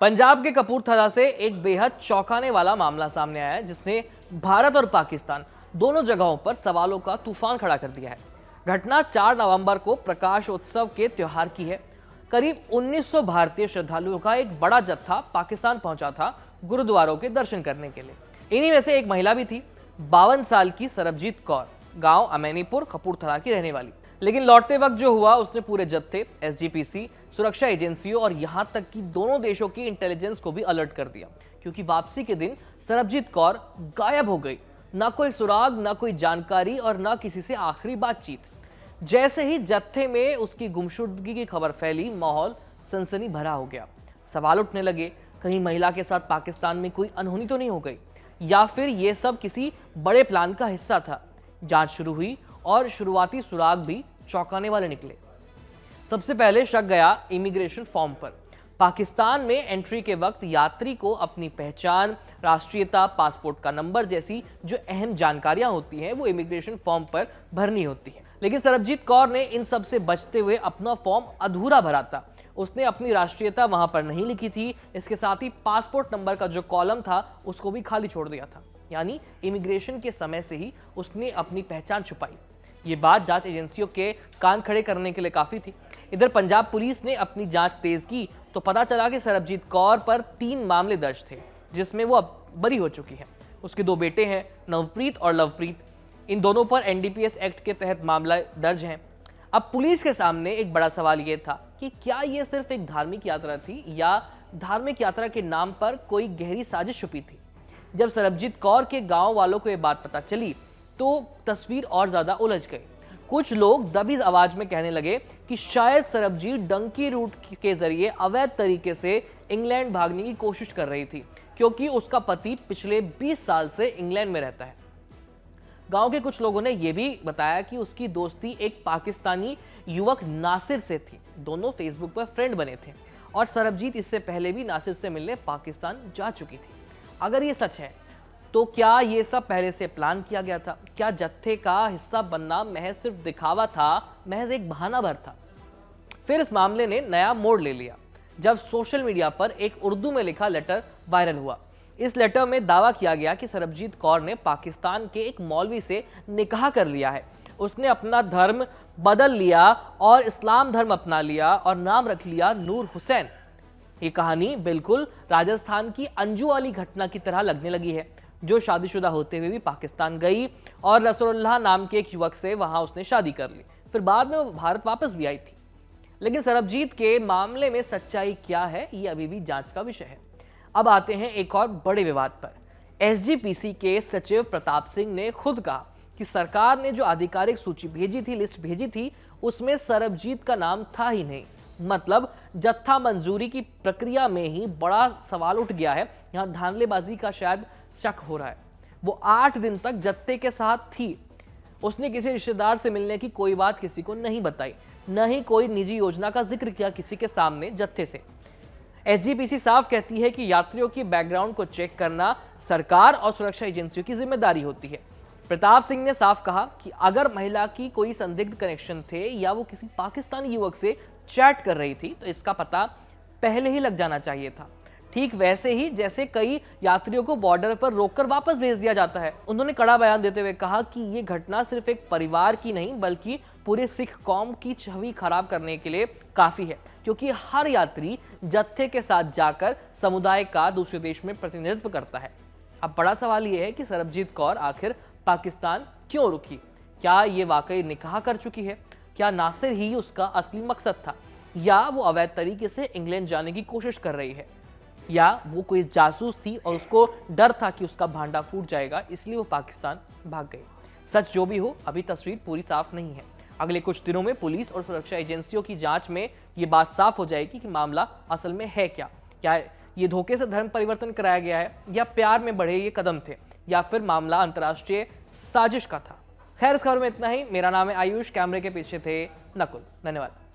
पंजाब के कपूरथला से एक बेहद चौंकाने वाला मामला सामने आया है जिसने भारत और पाकिस्तान दोनों जगहों पर सवालों का तूफान खड़ा कर दिया है। घटना 4 नवंबर को प्रकाशोत्सव के त्योहार की है। करीब 1900 भारतीय श्रद्धालुओं का एक बड़ा जत्था पाकिस्तान पहुंचा था गुरुद्वारों के दर्शन करने के लिए। इन्हीं में से एक महिला भी थी, 52 साल की सरबजीत कौर, गांव अमैनीपुर कपूरथला की रहने वाली। लेकिन लौटते वक्त जो हुआ उसने पूरे जत्थे, एसजीपीसी, सुरक्षा एजेंसियों और यहां तक कि दोनों देशों की इंटेलिजेंस को भी अलर्ट कर दिया, क्योंकि वापसी के दिन सरबजीत कौर गायब हो गई। ना कोई सुराग, ना कोई जानकारी और ना किसी से आखिरी बातचीत। जैसे ही जत्थे में उसकी गुमशुदगी की खबर फैली, माहौल सनसनी भरा हो गया। सवाल उठने लगे, कहीं महिला के साथ पाकिस्तान में कोई अनहोनी तो नहीं हो गई, या फिर यह सब किसी बड़े प्लान का हिस्सा था। जांच शुरू हुई और शुरुआती सुराग भी चौंकाने वाले निकले। सबसे पहले शक गया इमिग्रेशन फॉर्म पर। पाकिस्तान में एंट्री के वक्त यात्री को अपनी पहचान, राष्ट्रीयता, पासपोर्ट का नंबर जैसी जो अहम जानकारियां होती हैं वो इमिग्रेशन फॉर्म पर भरनी होती है। लेकिन सरबजीत कौर ने इन सब से बचते हुए अपना फॉर्म अधूरा भरा था। उसने अपनी राष्ट्रीयता वहां पर नहीं लिखी थी, इसके साथ ही पासपोर्ट नंबर का जो कॉलम था उसको भी खाली छोड़ दिया था। यानी इमिग्रेशन के समय से ही उसने अपनी पहचान छुपाई। ये बात जांच एजेंसियों के कान खड़े करने के लिए काफी थी। इधर पंजाब पुलिस ने अपनी जांच तेज की तो पता चला कि सरबजीत कौर पर 3 मामले दर्ज थे, जिसमें वो अब बरी हो चुकी है। उसके 2 बेटे हैं, नवप्रीत और लवप्रीत। इन दोनों पर एनडीपीएस एक्ट के तहत मामला दर्ज है। अब पुलिस के सामने एक बड़ा सवाल यह था कि क्या यह सिर्फ एक धार्मिक यात्रा थी या धार्मिक यात्रा के नाम पर कोई गहरी साजिश छुपी थी। जब सरबजीत कौर के गांव वालों को यह बात पता चली तो तस्वीर और ज्यादा उलझ गई। कुछ लोग दबी आवाज में कहने लगे कि शायद सरबजीत डंकी रूट के जरिए अवैध तरीके से इंग्लैंड भागने की कोशिश कर रही थी, क्योंकि उसका पति पिछले 20 साल से इंग्लैंड में रहता है। गांव के कुछ लोगों ने यह भी बताया कि उसकी दोस्ती एक पाकिस्तानी युवक नासिर से थी। दोनों फेसबुक पर फ्रेंड बने थे और सरबजीत इससे पहले भी नासिर से मिलने पाकिस्तान जा चुकी थी। अगर ये सच है तो क्या ये सब पहले से प्लान किया गया था? क्या जत्थे का हिस्सा बनना महज सिर्फ दिखावा था, महज एक बहाना भर था? फिर इस मामले ने नया मोड़ ले लिया जब सोशल मीडिया पर एक उर्दू में लिखा लेटर वायरल हुआ। इस लेटर में दावा किया गया कि सरबजीत कौर ने पाकिस्तान के एक मौलवी से निकाह कर लिया है। उसने अपना धर्म बदल लिया और इस्लाम धर्म अपना लिया और नाम रख लिया नूर हुसैन। ये कहानी बिल्कुल राजस्थान की अंजू वाली घटना की तरह लगने लगी है, जो शादीशुदा होते हुए भी पाकिस्तान गई और नसरुल्लाह नाम के एक युवक से वहां उसने शादी कर ली। फिर बाद में वो भारत वापस भी आई थी। लेकिन सरबजीत के मामले में सच्चाई क्या है, ये अभी भी जांच का विषय है। अब आते हैं एक और बड़े विवाद पर। एसजीपीसी के सचिव प्रताप सिंह ने खुद कहा कि सरकार ने जो आधिकारिक सूची भेजी थी, लिस्ट भेजी थी, उसमें सरबजीत का नाम था ही नहीं। मतलब जत्था मंजूरी की प्रक्रिया में ही बड़ा सवाल उठ गया है। यहां धांधलेबाजी का शायद शक हो रहा है। वो 8 दिन तक जत्थे के साथ थी। उसने किसी रिश्तेदार से मिलने की कोई बात किसी को नहीं बताई, न ही कोई निजी योजना का जिक्र किया किसी के सामने जत्थे से। एसजीपीसी साफ कहती है कि यात्रियों की बैकग्राउंड को चेक करना सरकार और सुरक्षा एजेंसियों की जिम्मेदारी होती है। प्रताप सिंह ने साफ कहा कि अगर महिला की कोई संदिग्ध कनेक्शन थे या वो किसी पाकिस्तानी युवक से चैट कर रही थी तो इसका पता पहले ही लग जाना चाहिए था। ठीक वैसे ही जैसे कई यात्रियों को बॉर्डर पर रोककर वापस भेज दिया जाता है। उन्होंने कड़ा बयान देते हुए कहा कि यह घटना सिर्फ एक परिवार की नहीं बल्कि पूरे सिख कौम की छवि खराब करने के लिए काफी है, क्योंकि हर यात्री जत्थे के साथ जाकर समुदाय का दूसरे देश में प्रतिनिधित्व करता है। अब बड़ा सवाल यह है कि सरबजीत कौर आखिर पाकिस्तान क्यों रुकी? क्या ये वाकई निकाह कर चुकी है? क्या नासिर ही उसका असली मकसद था, या वो अवैध तरीके से इंग्लैंड जाने की कोशिश कर रही है, या वो कोई जासूस थी और उसको डर था कि उसका भांडा फूट जाएगा इसलिए वो पाकिस्तान भाग गई? सच जो भी हो, अभी तस्वीर पूरी साफ नहीं है। अगले कुछ दिनों में पुलिस और सुरक्षा एजेंसियों की जांच में ये बात साफ हो जाएगी कि मामला असल में है क्या। क्या ये धोखे से धर्म परिवर्तन कराया गया है, या प्यार में बढ़े ये कदम थे, या फिर मामला अंतर्राष्ट्रीय साजिश का था। खैर, इस खबर में इतना ही। मेरा नाम है आयुष, कैमरे के पीछे थे नकुल। धन्यवाद।